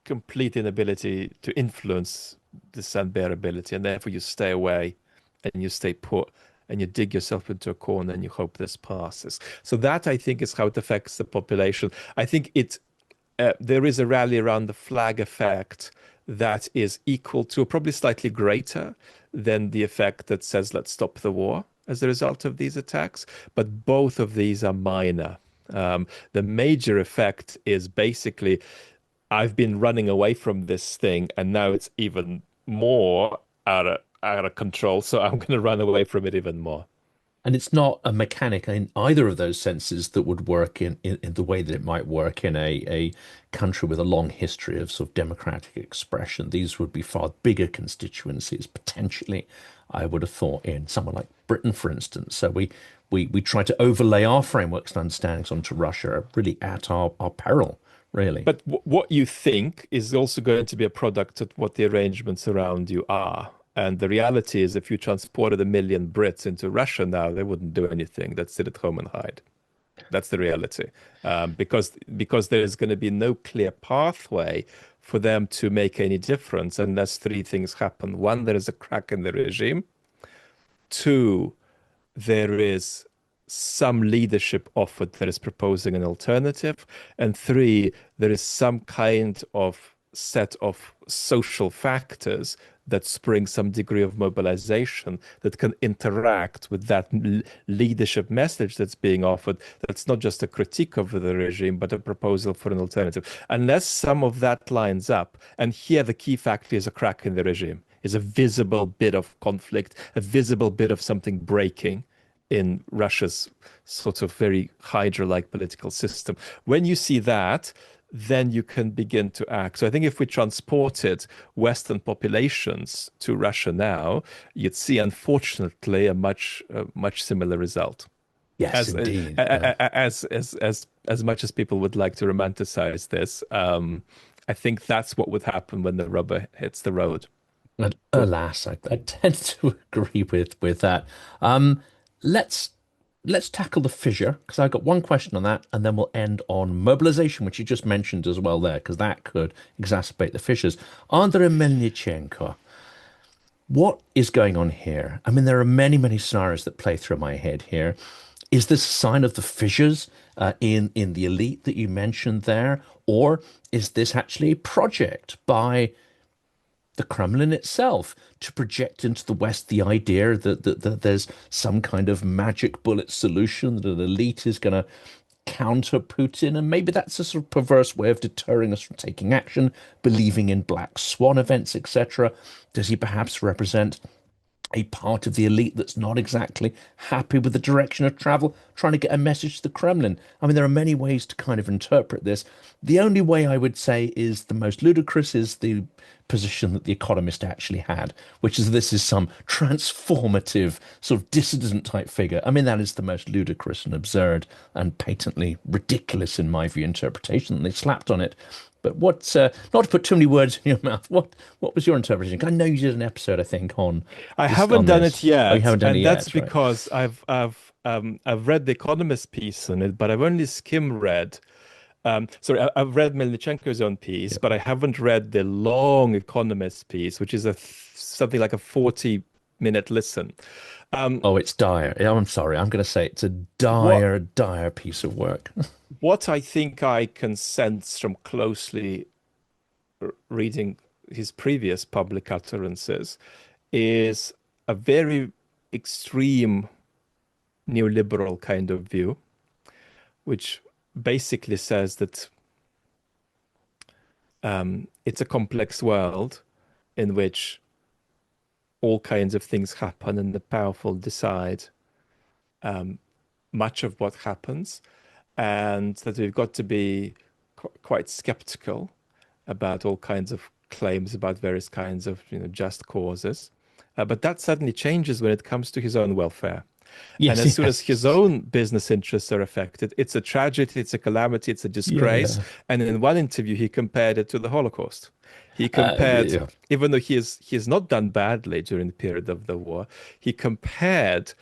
complete inability to influence this unbearability. And therefore you stay away and you stay put and you dig yourself into a corner and you hope this passes. So that, I think, is how it affects the population. I think there is a rally around the flag effect that is equal to, or probably slightly greater than the effect that says, let's stop the war as a result of these attacks. But both of these are minor. The major effect is basically, I've been running away from this thing, and now it's even more out of control. So I'm going to run away from it even more. And it's not a mechanic in either of those senses that would work in the way that it might work in a country with a long history of sort of democratic expression. These would be far bigger constituencies, potentially, I would have thought, in someone like Britain, for instance. So we try to overlay our frameworks and understandings onto Russia, really at our peril, really. But what you think is also going to be a product of what the arrangements around you are. And the reality is, if you transported 1 million Brits into Russia now, they wouldn't do anything. They'd sit at home and hide. That's the reality. Because there is going to be no clear pathway for them to make any difference unless three things happen. One, there is a crack in the regime. Two, there is some leadership offered that is proposing an alternative. And three, there is some kind of set of social factors that spring some degree of mobilization that can interact with that leadership message that's being offered. That's not just a critique of the regime, but a proposal for an alternative. Unless some of that lines up, and here the key factor is a crack in the regime, is a visible bit of conflict, a visible bit of something breaking in Russia's sort of very Hydra-like political system. When you see that, then you can begin to act. So I think if we transported Western populations to Russia now, you'd see, unfortunately, a much similar result. Yes, As indeed. as much as people would like to romanticize this, I think that's what would happen when the rubber hits the road. And alas, I tend to agree with that. Um, let's let's tackle the fissure because I've got one question on that, and then we'll end on mobilization, which you just mentioned as well there, because that could exacerbate the fissures. Andrei Melnichenko, what is going on here? I mean, there are many, many scenarios that play through my head here. Is this a sign of the fissures in the elite that you mentioned there, or is this actually a project by the Kremlin itself to project into the West the idea that there's some kind of magic bullet solution, that an elite is going to counter Putin, and maybe that's a sort of perverse way of deterring us from taking action, believing in black swan events, etc. Does he perhaps represent a part of the elite that's not exactly happy with the direction of travel, trying to get a message to the Kremlin. I mean, there are many ways to kind of interpret this. The only way I would say is the most ludicrous is the position that The Economist actually had, which is this is some transformative sort of dissident type figure. I mean, that is the most ludicrous and absurd and patently ridiculous, in my view, interpretation that they slapped on it. But what's not to put too many words in your mouth? What was your interpretation? I know you did an episode, I think, on I this haven't on done it this. Oh, you yet, haven't done it and that's yet, right? because I've read the Economist piece on it, but I've only skim read. Sorry, I've read Melnichenko's own piece, Yeah. but I haven't read the long Economist piece, which is something like a 40-minute listen. Um, Oh, it's dire. I'm sorry. I'm going to say it's a what dire, dire piece of work. what I think I can sense from closely reading his previous public utterances is a very extreme neoliberal kind of view, which basically says that it's a complex world in which all kinds of things happen and the powerful decide much of what happens, and that we've got to be quite skeptical about all kinds of claims about various kinds of just causes. But that suddenly changes when it comes to his own welfare. And Yes, as soon as his yes. own business interests are affected, it's a tragedy, it's a calamity, it's a disgrace. Yeah. And in one interview, he compared it to the Holocaust. He compared, Yeah. even though he has not done badly during the period of the war, he compared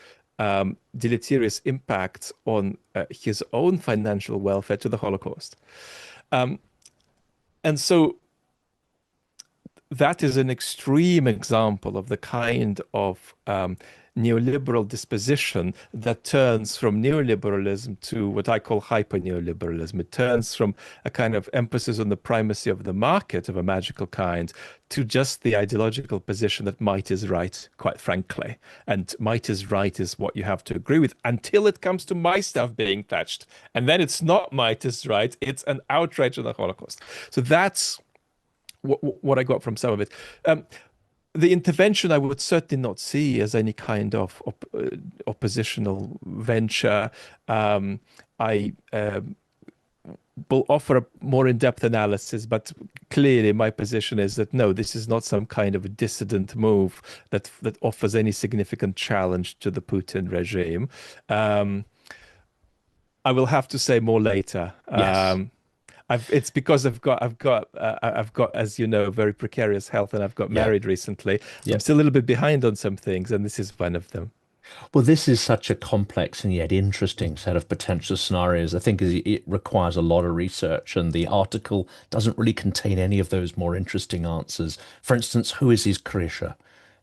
deleterious impacts on his own financial welfare to the Holocaust. Um, and so that is an extreme example of the kind of neoliberal disposition that turns from neoliberalism to what I call hyper neoliberalism. It turns from a kind of emphasis on the primacy of the market of a magical kind to just the ideological position that might is right, quite frankly. And might is right is what you have to agree with until it comes to my stuff being touched. And then it's not might is right, it's an outrage on the Holocaust. So that's what I got from some of it. The intervention I would certainly not see as any kind of oppositional venture. I will offer a more in-depth analysis, but clearly my position is that no, this is not some kind of a dissident move that offers any significant challenge to the Putin regime. I will have to say more later. Yes. It's because I've got, as you know, very precarious health, and I've got Yeah. married recently. So I'm Yeah. still a little bit behind on some things, and this is one of them. Well, this is such a complex and yet interesting set of potential scenarios. I think it requires a lot of research, and the article doesn't really contain any of those more interesting answers. For instance, who is his Krisha?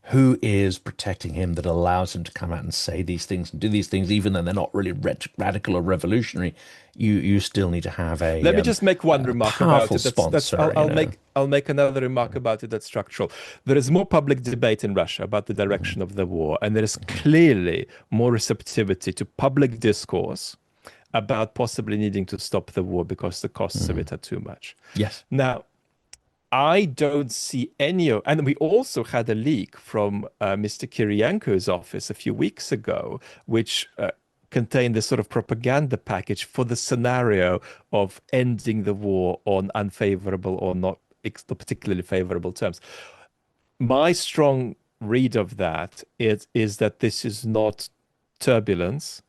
Who is protecting him that allows him to come out and say these things and do these things, even though they're not really radical or revolutionary? You still need to have Let me just make one a remark about powerful it. That's sponsor, you know. I'll make another remark about it that's structural. There is more public debate in Russia about the direction of the war, and there is clearly more receptivity to public discourse about possibly needing to stop the war because the costs of Mm. it are too much. Yes. Now, I don't see any of, and we also had a leak from Mr. Kiriyenko's office a few weeks ago, which contained this sort of propaganda package for the scenario of ending the war on unfavorable or not particularly favorable terms. My strong read of that is that this is not turbulence,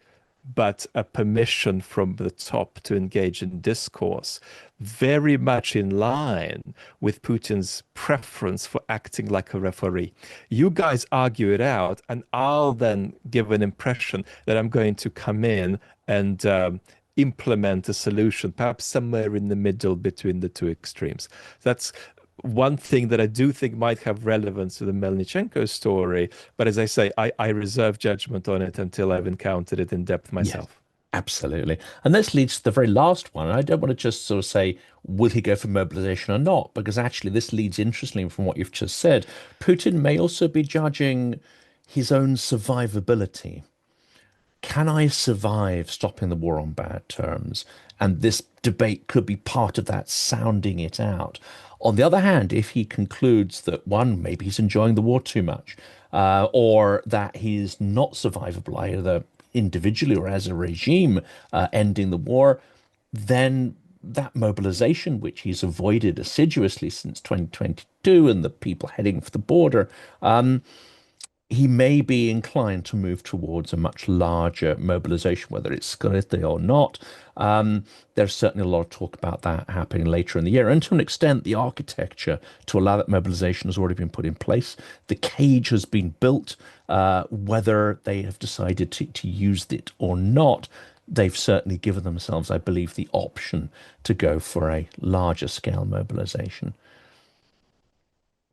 but a permission from the top to engage in discourse, very much in line with Putin's preference for acting like a referee. You guys argue it out, and I'll then give an impression that I'm going to come in and implement a solution, perhaps somewhere in the middle between the two extremes. That's one thing that I do think might have relevance to the Melnichenko story. But as I say, I reserve judgment on it until I've encountered it in depth Yes. myself. Absolutely. And this leads to the very last one. I don't want to just sort of say, will he go for mobilization or not? Because actually, this leads interestingly from what you've just said. Putin may also be judging his own survivability. Can I survive stopping the war on bad terms? And this debate could be part of that, sounding it out. On the other hand, if he concludes that one, maybe he's enjoying the war too much, or that he's not survivable either individually or as a regime ending the war, then that mobilization, which he's avoided assiduously since 2022 and the people heading for the border, he may be inclined to move towards a much larger mobilization, whether it's Scalite or not. There's certainly a lot of talk about that happening later in the year. And to an extent, the architecture to allow that mobilization has already been put in place. The cage has been built. Whether they have decided to use it or not, they've certainly given themselves, I believe, the option to go for a larger scale mobilization.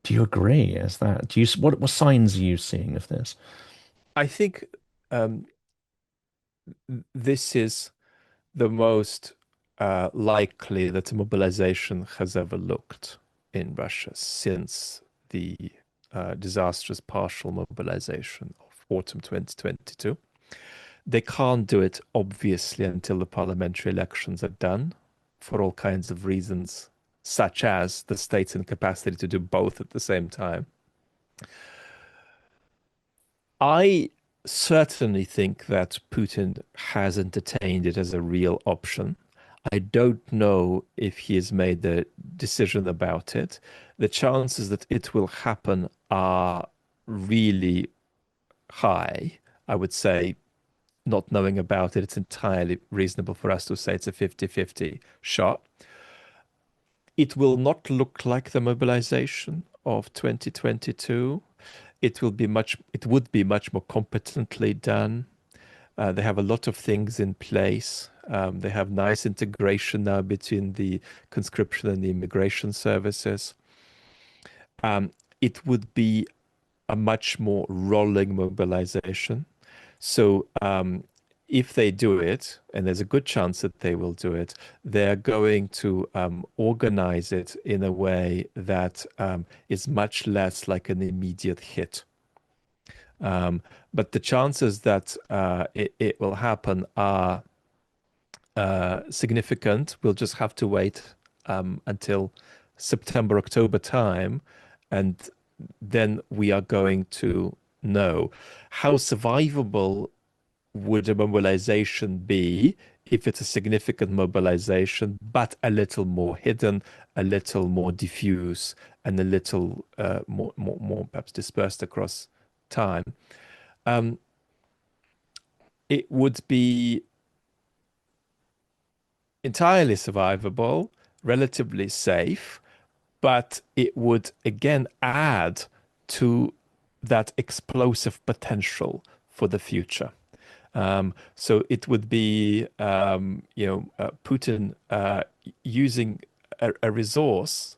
Do you agree? Is that do you what signs are you seeing of this? I think um, this is the most likely that a mobilization has ever looked in Russia since the disastrous partial mobilization of autumn 2022. They can't do it, obviously, until the parliamentary elections are done for all kinds of reasons, such as the state's incapacity to do both at the same time. I certainly think that Putin has entertained it as a real option. I don't know if he has made the decision about it. The chances that it will happen are really high. I would say, not knowing about it, it's entirely reasonable for us to say it's a 50-50 shot. It will not look like the mobilization of 2022. It would be much more competently done. They have a lot of things in place. They have nice integration now between the conscription and the immigration services. It would be a much more rolling mobilization. So if they do it, and there's a good chance that they will do it, they're going to organize it in a way that is much less like an immediate hit. But the chances that it will happen are significant. We'll just have to wait until September, October time, and then we are going to know how survivable would a mobilization be if it's a significant mobilization, but a little more hidden, a little more diffuse, and a little more perhaps dispersed across time. It would be entirely survivable, relatively safe, but it would again add to that explosive potential for the future. So it would be, Putin using a resource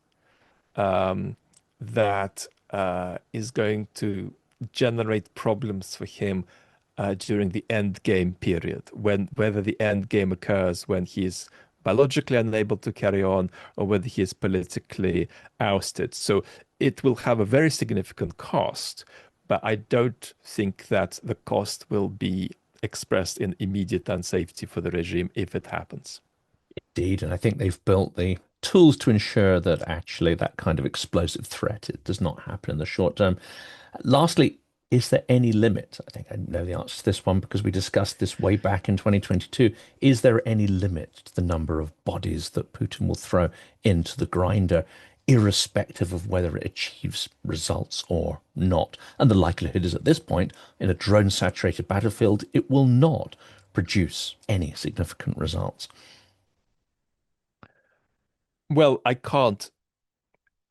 that is going to generate problems for him during the end game period, whether the end game occurs when he is biologically unable to carry on or whether he is politically ousted. So it will have a very significant cost, but I don't think that the cost will be expressed in immediate unsafety for the regime if it happens. Indeed, and I think they've built the tools to ensure that actually that kind of explosive threat it does not happen in the short term. Lastly, is there any limit? I think I know the answer to this one because we discussed this way back in 2022. Is there any limit to the number of bodies that Putin will throw into the grinder, irrespective of whether it achieves results or not? And the likelihood is at this point, in a drone-saturated battlefield, it will not produce any significant results. Well, I can't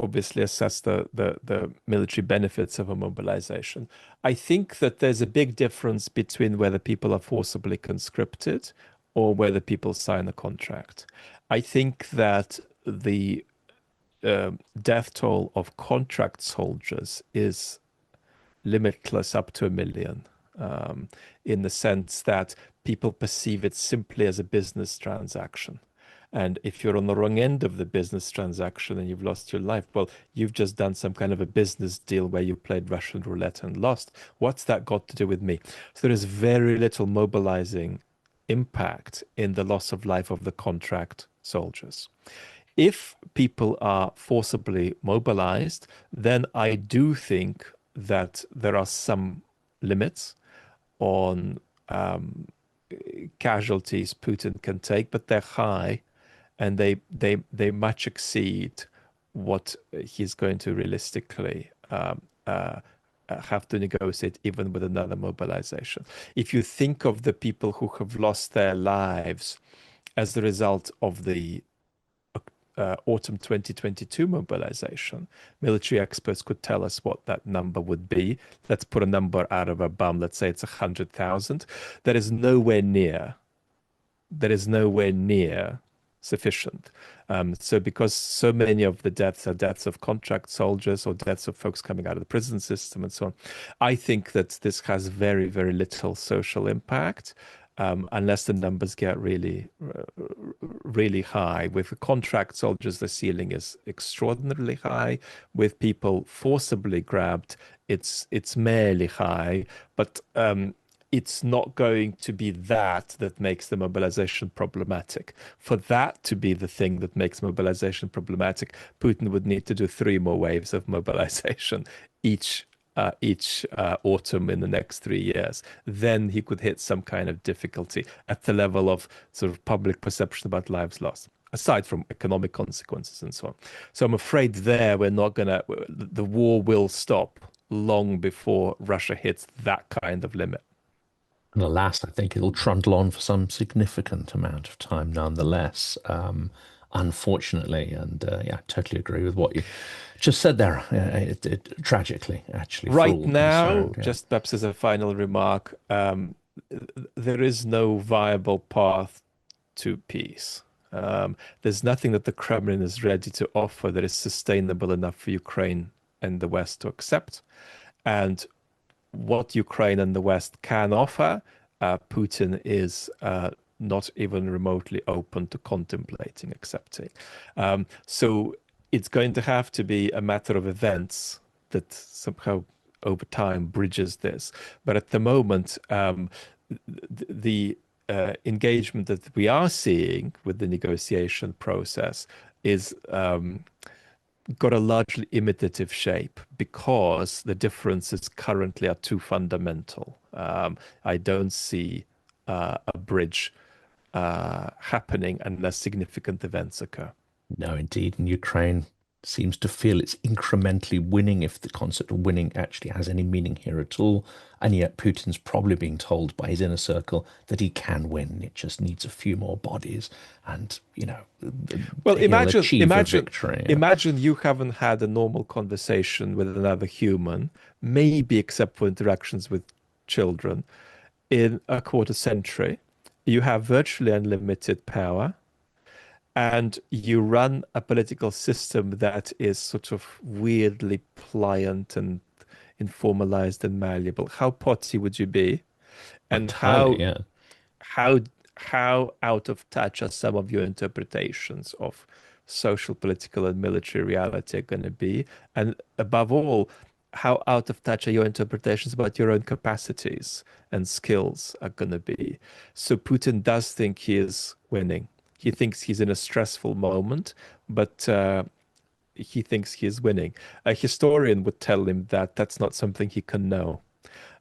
obviously assess the military benefits of a mobilization. I think that there's a big difference between whether people are forcibly conscripted or whether people sign a contract. I think that the death toll of contract soldiers is limitless up to 1 million, in the sense that people perceive it simply as a business transaction. And if you're on the wrong end of the business transaction and you've lost your life, well, you've just done some kind of a business deal where you played Russian roulette and lost. What's that got to do with me? So there is very little mobilizing impact in the loss of life of the contract soldiers. If people are forcibly mobilized, then I do think that there are some limits on casualties Putin can take, but they're high, and they much exceed what he's going to realistically have to negotiate even with another mobilization. If you think of the people who have lost their lives as the result of the autumn 2022 mobilization, military experts could tell us what that number would be. Let's put a number out of a bum. Let's say it's 100,000. That is nowhere near. That is nowhere near sufficient. So because so many of the deaths are deaths of contract soldiers or deaths of folks coming out of the prison system and so on, I think that this has very, very little social impact. Unless the numbers get really, really high. With the contract soldiers, the ceiling is extraordinarily high. With people forcibly grabbed, it's merely high, but it's not going to be that makes the mobilization problematic. For that to be the thing that makes mobilization problematic, Putin would need to do 3 more waves of mobilization, each autumn in the next 3 years. Then he could hit some kind of difficulty at the level of sort of public perception about lives lost, aside from economic consequences and so on. So I'm afraid there the war will stop long before Russia hits that kind of limit. And alas, I think it'll trundle on for some significant amount of time nonetheless, unfortunately. And yeah, I totally agree with what you just said there. Tragically, actually, for Right all now, concerned. Yeah. just perhaps as a final remark, there is no viable path to peace. There's nothing that the Kremlin is ready to offer that is sustainable enough for Ukraine and the West to accept. And what Ukraine and the West can offer, Putin is not even remotely open to contemplating accepting. So it's going to have to be a matter of events that somehow over time bridges this. But at the moment, the engagement that we are seeing with the negotiation process is got a largely imitative shape because the differences currently are too fundamental. I don't see a bridge happening unless significant events occur. No, indeed. And Ukraine seems to feel it's incrementally winning, if the concept of winning actually has any meaning here at all. And yet Putin's probably being told by his inner circle that he can win. It just needs a few more bodies and, Well, he'll achieve a victory. imagine you haven't had a normal conversation with another human, maybe except for interactions with children, in a quarter century. You have virtually unlimited power, and you run a political system that is sort of weirdly pliant and informalized and malleable. How potty would you be? And Entirely, yeah. how how out of touch are some of your interpretations of social, political, and military reality are going to be? And above all, how out of touch are your interpretations about your own capacities and skills are going to be? So Putin does think he is winning. He thinks he's in a stressful moment, but he thinks he is winning. A historian would tell him that that's not something he can know.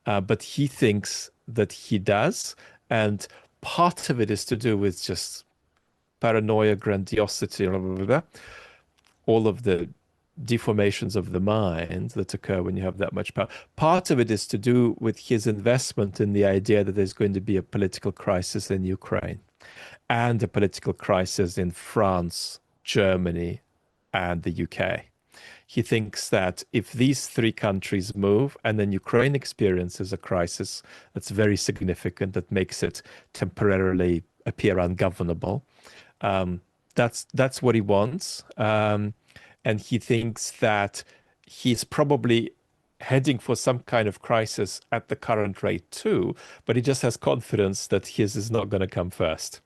But he thinks that he does. And part of it is to do with just paranoia, grandiosity, blah, blah, blah, blah. All of the deformations of the mind that occur when you have that much power. Part of it is to do with his investment in the idea that there's going to be a political crisis in Ukraine and a political crisis in France, Germany, and the UK. He thinks that if these three countries move and then Ukraine experiences a crisis that's very significant, that makes it temporarily appear ungovernable, that's what he wants. And he thinks that he's probably heading for some kind of crisis at the current rate too, but he just has confidence that his is not going to come first.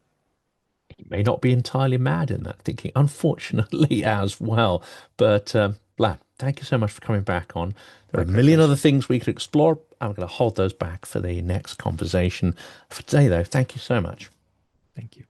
He may not be entirely mad in that thinking, unfortunately, as well. But Vlad, thank you so much for coming back on. There are a My million other pleasure. things we could explore. I'm going to hold those back for the next conversation. For today, though, thank you so much. Thank you.